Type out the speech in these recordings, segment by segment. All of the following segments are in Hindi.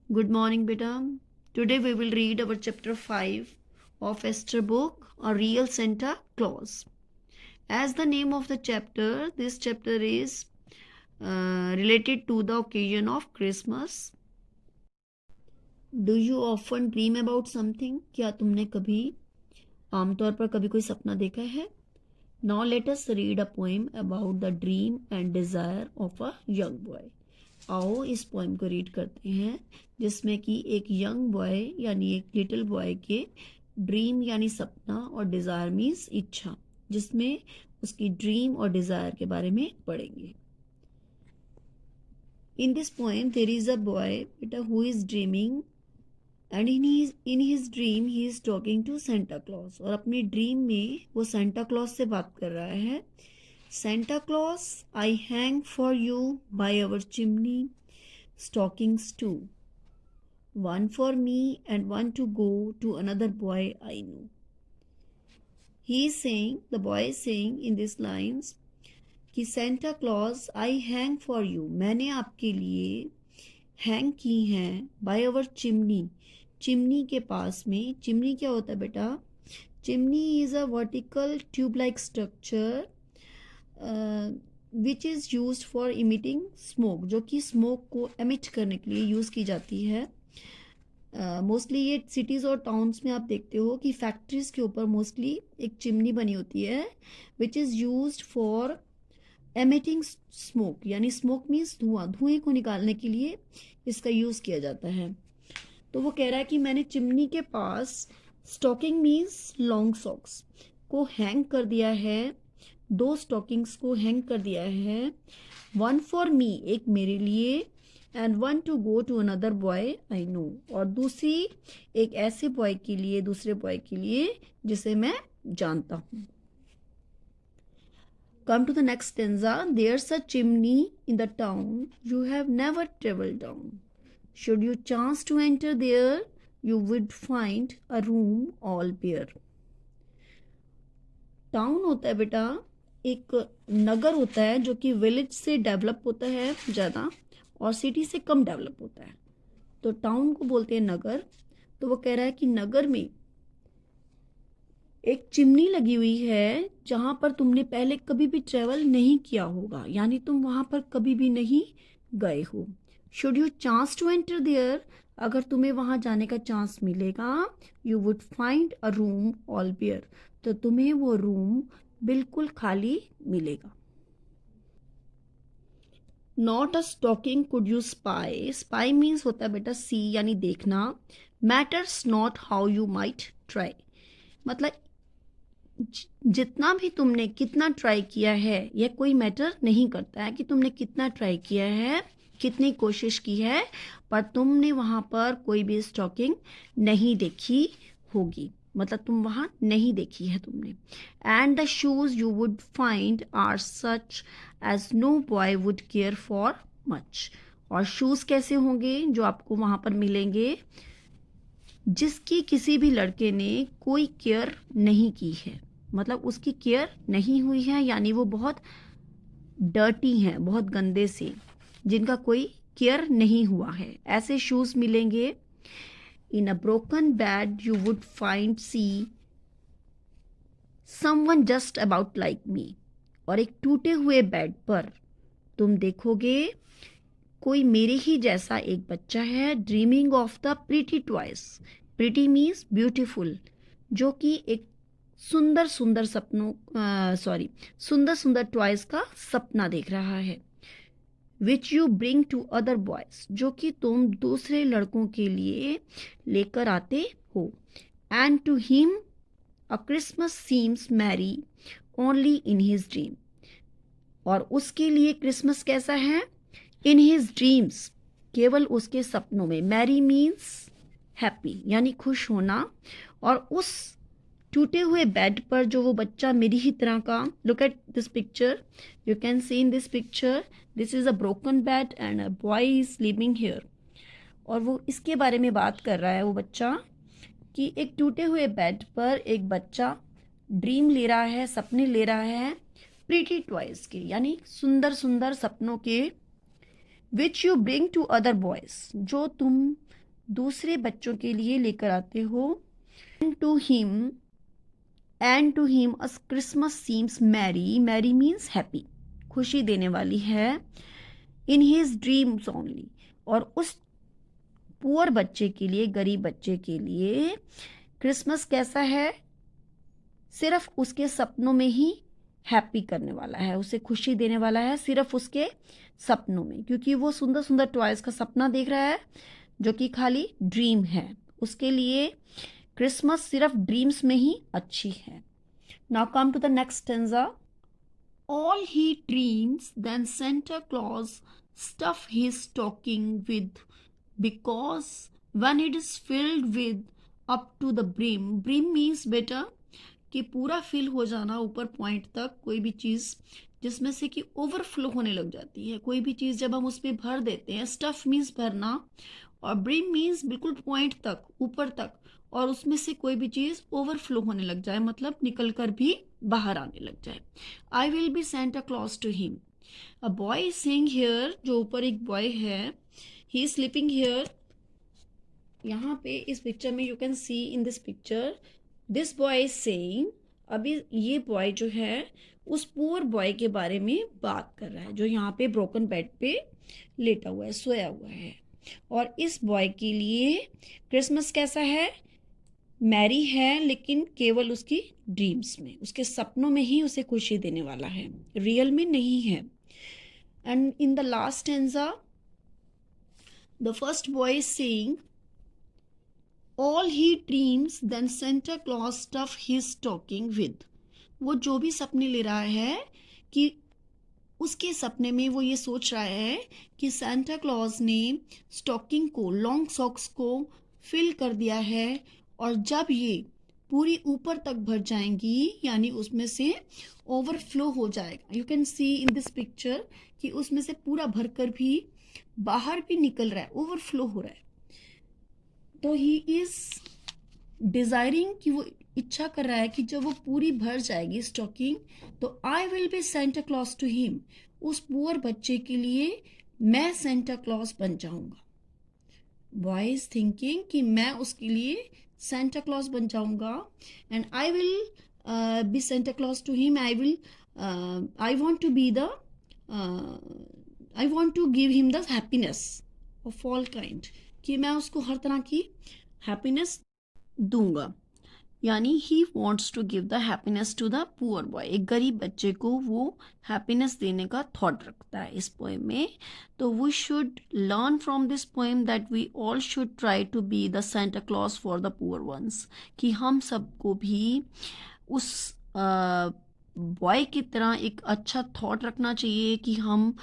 Good morning, beta. Today we will read our chapter 5 of Esther book, A Real Santa Claus. As the name of the chapter, this chapter is related to the occasion of Christmas. Do you often dream about something? क्या तुमने कभी आमतौर पर कभी कोई सपना देखा है? Now let us read a poem about the dream and desire of a young boy. आओ इस पोएम को रीड करते हैं जिसमें कि एक यंग बॉय यानी एक लिटिल बॉय के ड्रीम यानी सपना और डिज़ायर मीन्स इच्छा, जिसमें उसकी ड्रीम और डिज़ायर के बारे में पढ़ेंगे. In this poem there is a boy बेटा who is dreaming and in his dream he is talking to Santa Claus. और अपनी ड्रीम में वो सेंटा क्लॉज से बात कर रहा है. Santa Claus, I hang for you by our chimney, stockings too. One for me and one to go to another boy I know. He is saying, the boy is saying in these lines कि Santa Claus, I hang for you. मैंने आपके लिए हैंग की हैं by our chimney. चिमनी के पास में. चिमनी क्या होता है बेटा? Chimney is a vertical tube-like structure which is use for emitting smoke, जो कि स्मोक को एमिट करने के लिए यूज़ की जाती है. मोस्टली ये सिटीज़ और टाउन्स में आप देखते हो कि फैक्ट्रीज़ के ऊपर मोस्टली एक चिमनी बनी होती है which is use for emitting smoke, यानी स्मोक मीन्स धुएं को निकालने के लिए इसका यूज़ किया जाता है. तो वो कह रहा है कि मैंने चिमनी के पास स्टॉकिंग मीन्स लॉन्ग सॉक्स को हैंग कर दिया है. दो स्टॉकिंग्स को हैंग कर दिया है. वन फॉर मी, एक मेरे लिए, and one to go to another boy I know, और दूसरी एक ऐसे बॉय के लिए, दूसरे बॉय के लिए जिसे मैं जानता हूँ. Come to the next stanza. There's a chimney in the town you have never travelled down. Should you chance to enter there you would find a room all bare. Town होता है बेटा एक नगर होता है जो कि विलेज से डेवलप होता है ज़्यादा और सिटी से कम डेवलप होता है. तो टाउन को बोलते हैं नगर. तो वो कह रहा है कि नगर में एक चिमनी लगी हुई है जहाँ पर तुमने पहले कभी भी ट्रेवल नहीं किया होगा, यानी तुम वहाँ पर कभी भी नहीं गए हो. Should you chance to enter there, अगर तुम्हें वहाँ जाने का चांस मिलेगा, you would find a room all bare, तो तुम्हें वो रूम बिल्कुल खाली मिलेगा. Not a stocking could you spy. Spy means होता है बेटा सी, यानी देखना. Matters not how you might try, मतलब जितना भी तुमने कितना ट्राई किया है यह कोई मैटर नहीं करता है कि तुमने कितना ट्राई किया है, कितनी कोशिश की है, पर तुमने वहाँ पर कोई भी स्टॉकिंग नहीं देखी होगी, मतलब तुम वहाँ नहीं देखी है तुमने. And the shoes you would find are such as no boy would care for much. और शूज़ कैसे होंगे जो आपको वहाँ पर मिलेंगे, जिसकी किसी भी लड़के ने कोई केयर नहीं की है, मतलब उसकी केयर नहीं हुई है, यानी वो बहुत डर्टी हैं, बहुत गंदे से, जिनका कोई केयर नहीं हुआ है, ऐसे शूज़ मिलेंगे. In a broken bed you would find see someone just about like me. और एक टूटे हुए बेड पर तुम देखोगे कोई मेरे ही जैसा एक बच्चा है. Dreaming of the pretty toys. Pretty means beautiful, जो कि एक सुंदर सुंदर सपनों सुंदर सुंदर टॉयज का सपना देख रहा है. Which you bring to other boys, जो कि तुम दूसरे लड़कों के लिए लेकर आते हो. And to him a Christmas seems merry only in his dream. और उसके लिए क्रिसमस कैसा है? इन हिज ड्रीम्स, केवल उसके सपनों में. मैरी मीन्स हैप्पी, यानी खुश होना. और उस टूटे हुए बेड पर जो वो बच्चा मेरी ही तरह का, look at this picture, you can see in this picture, this is a broken bed and a boy is sleeping here. और वो इसके बारे में बात कर रहा है वो बच्चा कि एक टूटे हुए बेड पर एक बच्चा ड्रीम ले रहा है, सपने ले रहा है प्रीटी टॉयज के, यानी सुंदर सुंदर सपनों के. Which you bring to other boys, जो तुम दूसरे बच्चों के लिए लेकर आते हो। And to him a Christmas seems merry, merry means happy, खुशी देने वाली है। इन हिज ड्रीम्स ओनली, और उस पुअर बच्चे के लिए, गरीब बच्चे के लिए क्रिसमस कैसा है? सिर्फ उसके सपनों में ही हैप्पी करने वाला है, उसे खुशी देने वाला है सिर्फ उसके सपनों में, क्योंकि वो सुंदर सुंदर टॉयज का सपना देख रहा है जो कि खाली ड्रीम है। उसके लिए क्रिसमस सिर्फ ड्रीम्स में ही अच्छी है। Now come to the next stanza. All he dreams, then Santa Claus stuff his stocking with, because when it is filled with up to the brim, brim means बेटा कि पूरा फिल हो जाना ऊपर पॉइंट तक, कोई भी चीज़ जिसमें से कि ओवरफ्लो होने लग जाती है, कोई भी चीज़ जब हम उसमें भर देते हैं, स्टफ मीन्स भरना और ब्रिम मीन्स बिल्कुल पॉइंट तक, ऊपर तक, और उसमें से कोई भी चीज़ ओवरफ्लो होने लग जाए, मतलब निकल कर भी बाहर आने लग जाए। I will be Santa Claus to him. A boy is saying here, जो ऊपर एक बॉय है, ही इज स्लीपिंग हियर। यहाँ पे इस पिक्चर में you can see in this picture this boy is saying, अभी ये बॉय जो है उस पुअर बॉय के बारे में बात कर रहा है जो यहाँ पे ब्रोकन बेड पे लेटा हुआ है, सोया हुआ है। और इस बॉय के लिए क्रिसमस कैसा है? मैरी है, लेकिन केवल उसकी ड्रीम्स में, उसके सपनों में ही उसे खुशी देने वाला है, रियल में नहीं है। And in the last stanza the first boy is saying all he dreams then Santa Claus stuff his stocking with. वो जो भी सपने ले रहा है कि उसके सपने में वो ये सोच रहा है कि सेंटा क्लॉज ने स्टॉकिंग को, लॉन्ग सॉक्स को फिल कर दिया है, और जब ये पूरी ऊपर तक भर जाएंगी, यानी उसमें से ओवरफ्लो हो जाएगा, you can see in this picture कि उसमें से पूरा भरकर भी बाहर भी निकल रहा है, ओवरफ्लो हो रहा है। तो ही इज डिजायरिंग कि वो इच्छा कर रहा है कि जब वो पूरी भर जाएगी स्टॉकिंग, तो I will be Santa Claus to him, उस पुअर बच्चे के लिए मैं सेंटा क्लॉज बन जाऊंगा। बॉय इज थिंकिंग कि मैं उसके लिए सेंटा क्लॉज बन जाऊंगा, and I will be Santa Claus to him. I want to be the I want to give him the happiness of all kind, कि मैं उसको हर तरह की हैप्पीनेस दूंगा। यानी he wants to give the happiness to the poor boy, एक गरीब बच्चे को वो हैप्पीनेस देने का थॉट रखता है इस पोएम में। तो we should learn from this poem that we all should try to be the Santa Claus for the poor ones, कि हम सबको भी उस बॉय की तरह एक अच्छा थॉट रखना चाहिए कि हम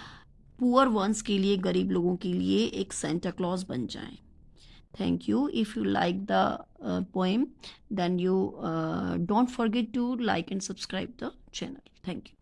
पुअर वंस के लिए, गरीब लोगों के लिए एक सेंटा क्लॉज बन जाएं। Thank you. If you like the poem, then you don't forget to like and subscribe the channel. Thank you.